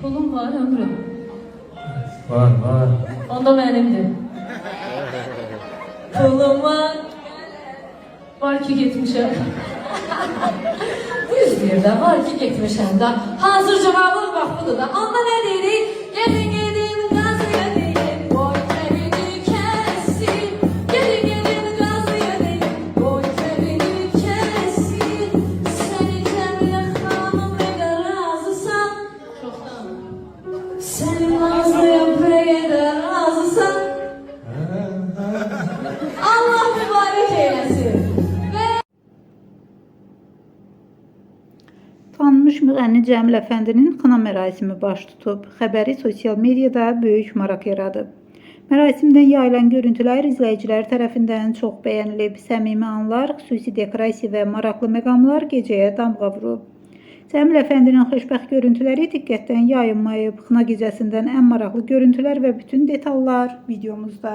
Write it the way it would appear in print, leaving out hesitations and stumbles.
Pulum var ömrüm. Var var. Onda benimdir. Pulum var. Var ki getmişəm. Düz bir də var ki getmişəm də. Hazır cavabım bax budur da. Onda nə deyirik? Gedin gedin qazıya deyin. Boy kəbini kəsin. Gedin gedin qazıya deyin. Boy kəbini kəsin. Səni Cəmilə xanım rəqə razısan. Çoxdan. Səni nazlıyam rəqə də razısan. Allah mübarək eyləsin. Tanınmış müğənni Cəmil Əfəndinin xına mərasimi baş tutub. Xəbəri sosial mediada böyük maraq yaradıb. Mərasimdən yayılan görüntülər izləyicilər tərəfindən çox bəyənilib. Səmimi anlar, xüsusi dekorasiya və maraqlı məqamlar gecəyə damğa vurub. Cəmil Əfəndinin xoşbəxt görüntüləri diqqətdən yayınmayıb. Xına gecəsindən ən maraqlı görüntülər və bütün detallar videomuzda.